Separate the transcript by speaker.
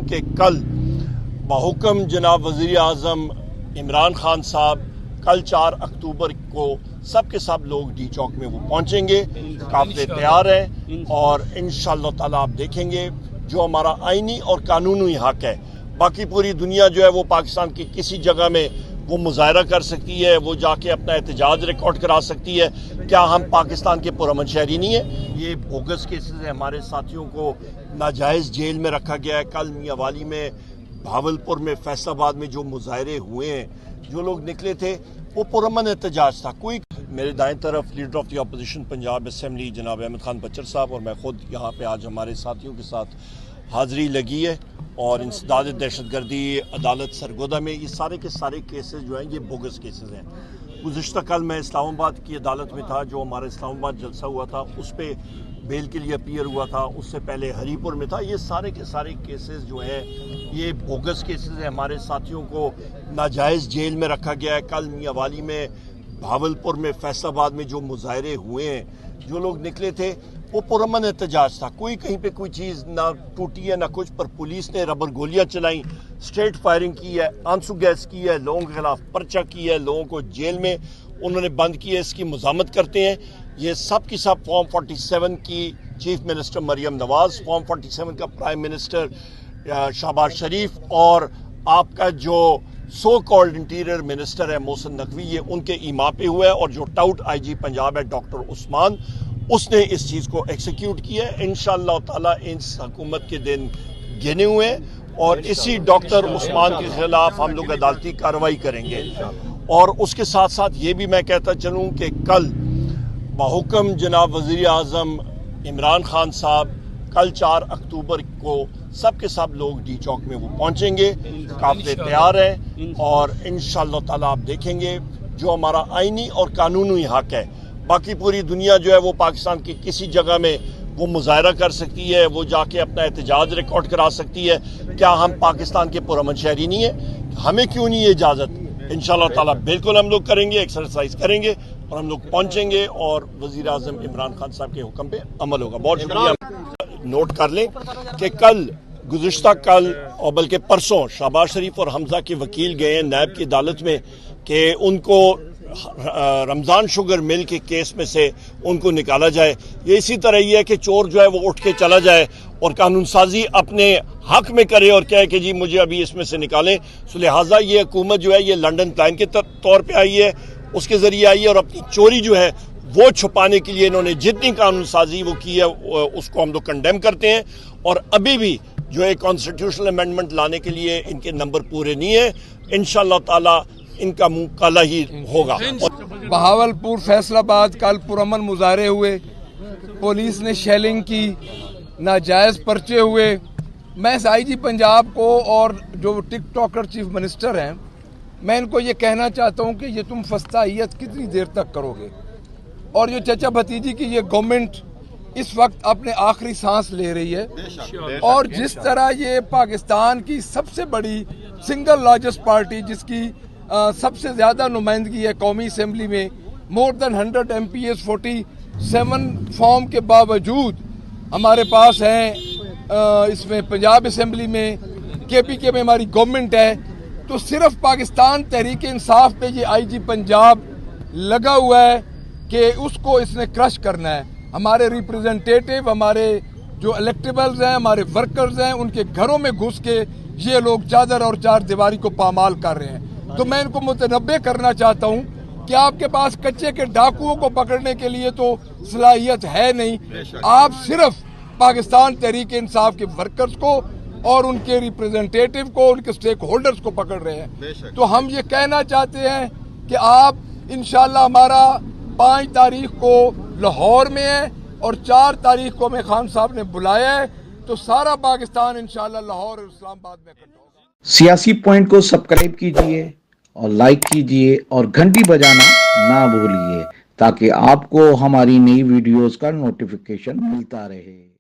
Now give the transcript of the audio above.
Speaker 1: کہ کل بحکم جناب وزیر اعظم عمران خان صاحب کل 4 اکتوبر کو سب کے سب لوگ ڈی چوک میں وہ پہنچیں گے. قافلے تیار ہیں اور انشاءاللہ تعالیٰ آپ دیکھیں گے جو ہمارا آئینی اور قانونی حق ہے. باقی پوری دنیا جو ہے وہ پاکستان کی کسی جگہ میں وہ مظاہرہ کر سکتی ہے, وہ جا کے اپنا احتجاج ریکارڈ کرا سکتی ہے. کیا ہم پاکستان کے پرامن شہری نہیں ہیں؟ یہ بوگس کیسز ہیں. ہمارے ساتھیوں کو ناجائز جیل میں رکھا گیا ہے. کل میاں والی میں, بھاولپور میں, فیصل آباد میں جو مظاہرے ہوئے ہیں, جو لوگ نکلے تھے وہ پرامن احتجاج تھا. کوئی میرے دائیں طرف leader of the opposition Punjab assembly جناب احمد خان بچر صاحب اور میں خود یہاں پہ آج ہمارے ساتھیوں کے ساتھ حاضری لگی ہے. اور انسداد دہشت گردی عدالت سرگودا میں یہ سارے کے سارے کیسز جو ہیں یہ بوگس کیسز ہیں. گزشتہ کل میں اسلام آباد کی عدالت میں تھا. جو ہمارا اسلام آباد جلسہ ہوا تھا اس پہ بیل کے لیے اپیئر ہوا تھا. اس سے پہلے ہری پور میں تھا. یہ سارے کے سارے کیسز جو ہیں یہ بوگس کیسز ہیں. ہمارے ساتھیوں کو ناجائز جیل میں رکھا گیا ہے. کل میاں والی میں, بھاولپور میں, فیصل آباد میں جو مظاہرے ہوئے ہیں, جو لوگ نکلے تھے وہ پرامن احتجاج تھا. کوئی کہیں پہ کوئی چیز نہ ٹوٹی ہے نہ کچھ, پر پولیس نے ربر گولیاں چلائیں, اسٹریٹ فائرنگ کی ہے, آنسو گیس کی ہے, لوگوں کے خلاف پرچہ کی ہے, لوگوں کو جیل میں انہوں نے بند کیا ہے. اس کی مزاحمت کرتے ہیں. یہ سب کی سب فارم 47 کی chief minister Maryam Nawaz, form 47 کا پرائم منسٹر شہباز شریف اور آپ کا جو سو کالڈ انٹیریئر منسٹر ہے محسن نقوی, یہ ان کے ایما پہ ہوا ہے. اور جو ٹاؤٹ آئی جی پنجاب ہے ڈاکٹر عثمان, اس نے اس چیز کو ایکسیکیوٹ کیا ہے. انشاءاللہ تعالیٰ اس حکومت کے دن گنے ہوئے ہیں اور اسی ڈاکٹر عثمان کے خلاف ہم لوگ عدالتی کارروائی کریں گے. اور اس کے ساتھ ساتھ یہ بھی میں کہتا چلوں کہ کل بحکم جناب وزیر اعظم عمران خان صاحب کل 4 اکتوبر کو سب کے سب لوگ ڈی چوک میں وہ پہنچیں گے. قافلے تیار ہیں اور انشاءاللہ تعالیٰ آپ دیکھیں گے جو ہمارا آئینی اور قانونی حق ہے. باقی پوری دنیا جو ہے وہ پاکستان کی کسی جگہ میں وہ مظاہرہ کر سکتی ہے, وہ جا کے اپنا احتجاج ریکارڈ کرا سکتی ہے. کیا ہم پاکستان کے پرامن شہری نہیں ہیں؟ ہمیں کیوں نہیں یہ اجازت؟ انشاءاللہ تعالیٰ بالکل ہم لوگ کریں گے, ایکسرسائز کریں گے اور ہم لوگ پہنچیں گے اور وزیر اعظم عمران خان صاحب کے حکم پہ عمل ہوگا. بہت شکریہ. نوٹ کر لیں کہ گزشتہ کل اور بلکہ پرسوں شہباز شریف اور حمزہ کے وکیل گئے ہیں نیب کی عدالت میں کہ ان کو رمضان شوگر مل کے کیس میں سے ان کو نکالا جائے. یہ اسی طرح یہ ہے کہ چور جو ہے وہ اٹھ کے چلا جائے اور قانون سازی اپنے حق میں کرے اور کہے کہ جی مجھے ابھی اس میں سے نکالیں. سو لہٰذا یہ حکومت جو ہے یہ لنڈن پلان کے طور پہ آئی ہے, اس کے ذریعے آئی ہے اور اپنی چوری جو ہے وہ چھپانے کے لیے انہوں نے جتنی قانون سازی وہ کی ہے اس کو ہم لوگ کنڈیم کرتے ہیں. اور ابھی بھی جو ہے کانسٹیٹیوشنل امینڈمنٹ لانے کے لیے ان کے نمبر پورے نہیں ہیں. انشاءاللہ تعالیٰ ان کا منہ کالا ہی ہوگا.
Speaker 2: بہاولپور, فیصل آباد کل پرامن مظاہرے ہوئے, پولیس نے شیلنگ کی, ناجائز پرچے ہوئے. میں آئی جی پنجاب کو اور جو ٹک ٹاکر چیف منسٹر ہیں میں ان کو یہ کہنا چاہتا ہوں کہ یہ تم فسطائیت کتنی دیر تک کرو گے؟ اور جو چچا بھتیجی کی یہ گورنمنٹ اس وقت اپنے آخری سانس لے رہی ہے, اور جس طرح یہ پاکستان کی سب سے بڑی سنگل لارجسٹ پارٹی جس کی سب سے زیادہ نمائندگی ہے قومی اسمبلی میں, مور دین 100 MPs 47 فارم کے باوجود ہمارے پاس ہیں اس میں پنجاب اسمبلی میں KPK میں ہماری گورنمنٹ ہے, تو صرف پاکستان تحریک انصاف پہ یہ آئی جی پنجاب لگا ہوا ہے کہ اس کو اس نے کرش کرنا ہے. ہمارے ریپریزنٹیٹیو, ہمارے جو الیکٹیبلز ہیں, ہمارے ورکرز ہیں, ان کے گھروں میں گھس کے یہ لوگ چادر اور چار دیواری کو پامال کر رہے ہیں. تو میں ان کو متنبہ کرنا چاہتا ہوں کہ آپ کے پاس کچے کے ڈاکوؤں کو پکڑنے کے لیے تو صلاحیت ہے نہیں, آپ صرف پاکستان تحریک انصاف کے ورکرز کو اور ان کے ریپریزنٹیٹیو کو, ان کے سٹیک ہولڈرز کو پکڑ رہے ہیں. تو ہم یہ کہنا چاہتے ہیں کہ آپ انشاءاللہ ہمارا 5 تاریخ کو لاہور میں ہے اور 4 تاریخ کو ہمیں خان صاحب نے بلایا ہے, تو سارا پاکستان انشاءاللہ لاہور اور اسلام آباد میں اکٹھا ہوگا.
Speaker 3: سیاسی پوائنٹ کو سبسکرائب کیجئے اور لائک کیجئے اور گھنٹی بجانا نہ بھولیے تاکہ آپ کو ہماری نئی ویڈیوز کا نوٹیفیکیشن ملتا رہے.